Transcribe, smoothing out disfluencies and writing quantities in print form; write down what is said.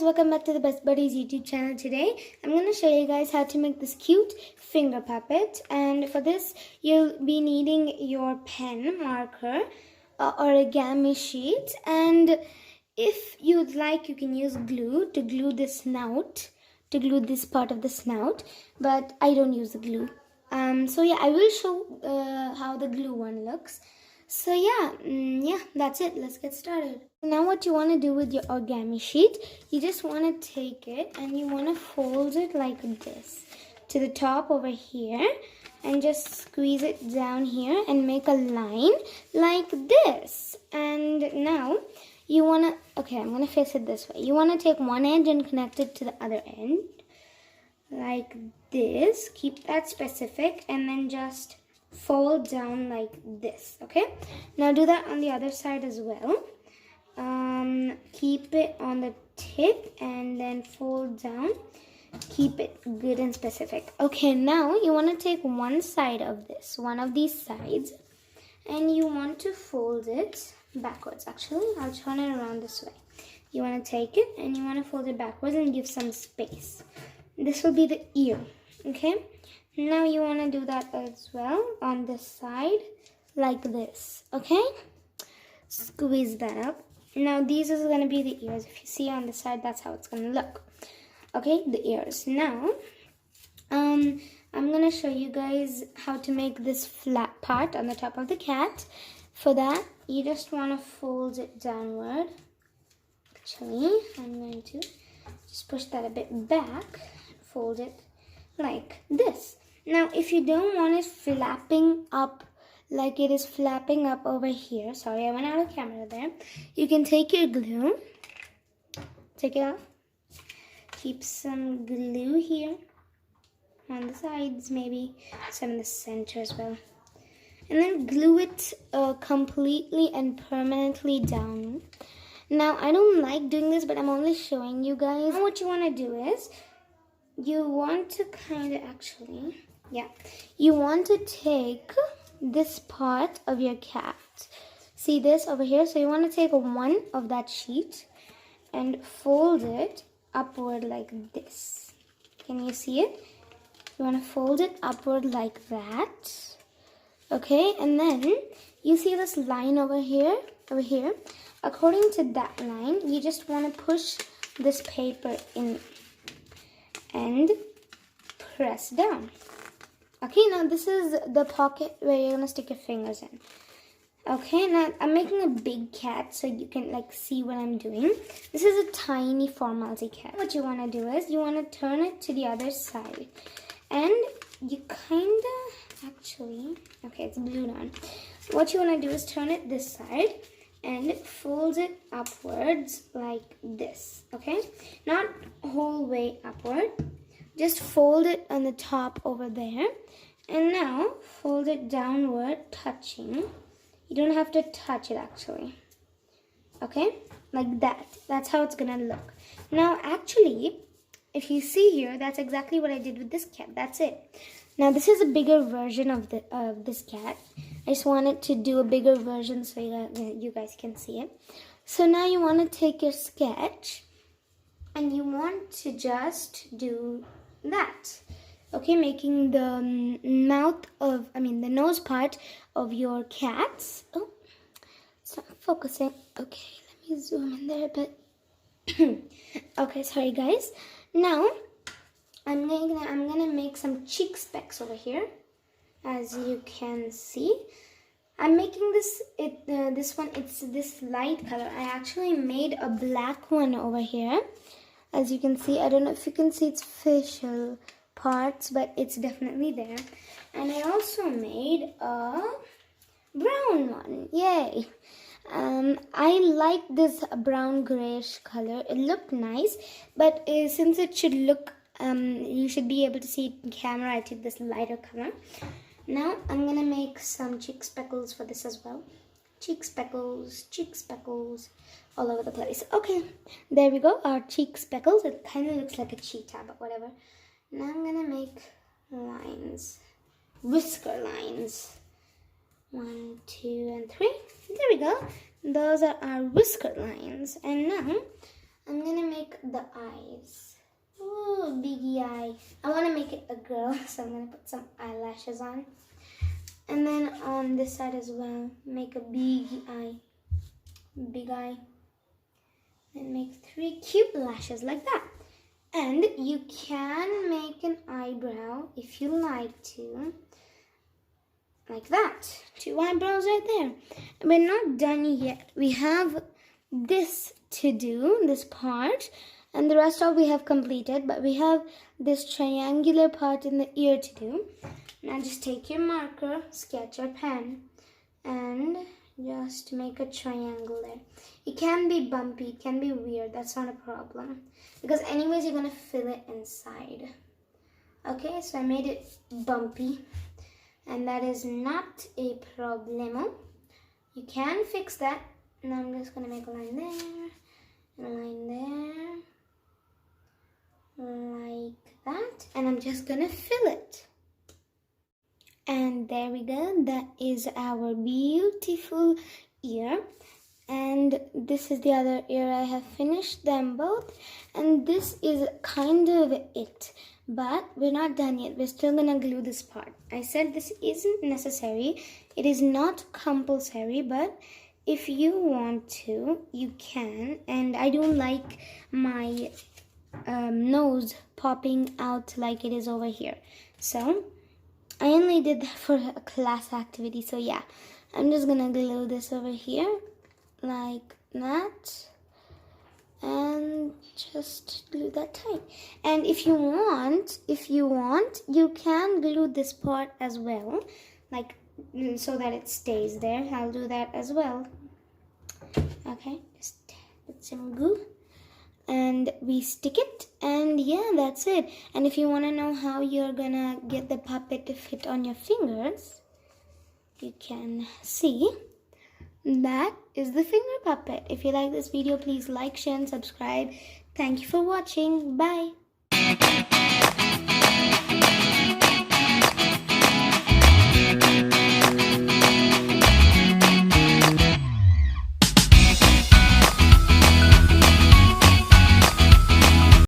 welcome back to the Best Buddies YouTube channel. Today I'm going to show you guys how to make this cute finger puppet, and for this you'll be needing your pen, marker, origami sheet, and if you'd like you can use glue to glue this snout, to glue this part of the snout, but I don't use the glue. So yeah, I will show how the glue one looks. So yeah, that's it. Let's get started. Now what you want to do with your origami sheet, you just want to take it and you want to fold it like this to the top over here and just squeeze it down here and make a line like this. And now you want to, okay, I'm going to face it this way. You want to take one edge and connect it to the other end like this. Keep that specific and then just fold down like this. Okay, now do that on the other side as well. Keep it on the tip and then fold down. Keep it good and specific. Okay, now you want to take one side of this, one of these sides, and you want to fold it backwards. Actually, I'll turn it around this way. You want to take it and you want to fold it backwards and give some space. This will be the ear. Okay, now you want to do that as well on this side like this. Okay, squeeze that up. Now these is going to be the ears. If you see on the side, that's how it's going to look. Okay, the ears. Now I'm going to show you guys how to make this flat part on the top of the cat. For that, you just want to fold it downward. Actually, I'm going to just push that a bit back, fold it like this. Now, if you don't want it flapping up like it is flapping up over here, sorry, I went out of camera there, you can take your glue, take it off, keep some glue here on the sides, maybe some in the center as well, and then glue it completely and permanently down. Now, I don't like doing this, but I'm only showing you guys. Now, what you want to do is, you want to kind of you want to take this part of your cat. See this over here? So you want to take one of that sheet and fold it upward like this. Can you see it? You want to fold it upward like that. Okay, and then you see this line over here? According to that line, you just want to push this paper in and press down. Okay, now this is the pocket where you're going to stick your fingers in. Okay, now I'm making a big cat so you can like see what I'm doing. This is a tiny formality cat. What you want to do is you want to turn it to the other side. And you kind of, actually, okay, it's glued on. What you want to do is turn it this side and fold it upwards like this. Okay, not whole way upward. Just fold it on the top over there. And now fold it downward, touching. You don't have to touch it actually. Okay, like that. That's how it's gonna look. Now actually, if you see here, that's exactly what I did with this cat. That's it. Now this is a bigger version of this cat. I just wanted to do a bigger version so you guys can see it. So now you want to take your sketch and you want to just do that. Okay, making the the nose part of your cats. Oh, it's not focusing. Okay, let me zoom in there a bit. Okay, sorry guys. Now I'm gonna make some cheek specks over here, as you can see. I'm making this one. It's this light color. I actually made a black one over here, as you can see. I don't know if you can see its facial parts, but it's definitely there. And I also made a brown one. Yay! I like this brown grayish color. It looked nice, but since it should look, you should be able to see it in camera, I took this lighter color. Now I'm gonna make some cheek speckles for this as well. Cheek speckles all over the place. Okay, there we go, our cheek speckles. It kind of looks like a cheetah, but whatever. Now I'm gonna make lines, whisker lines. 1, 2, and 3. There we go. Those are our whisker lines. And now I'm gonna make the eyes. Ooh, biggie eye. I want to make it a girl, so I'm gonna put some eyelashes on. And then on this side as well, make a big eye. Big eye. And make 3 cute lashes like that. And you can make an eyebrow if you like to. Like that. 2 eyebrows right there. We're not done yet. We have this to do, this part. And the rest of we have completed. But we have this triangular part in the ear to do. Now just take your marker, sketch your pen. And just make a triangle there. It can be bumpy, it can be weird, that's not a problem. Because anyways, you're going to fill it inside. Okay, so I made it bumpy. And that is not a problemo. You can fix that. Now I'm just going to make a line there. And a line there. Like that. And I'm just going to fill it. And there we go. That is our beautiful ear. And this is the other ear. I have finished them both. And this is kind of it. But we're not done yet. We're still going to glue this part. I said this isn't necessary. It is not compulsory. But if you want to, you can. And I don't like my nose popping out like it is over here. So I only did that for a class activity, so yeah. I'm just gonna glue this over here, like that. And just glue that tight. And if you want, you can glue this part as well. Like, so that it stays there. I'll do that as well. Okay, just put some glue. And we stick it, and yeah, that's it. And if you want to know how you're gonna get the puppet to fit on your fingers, you can see that is the finger puppet. If you like this video, please like, share, and subscribe. Thank you for watching. Bye.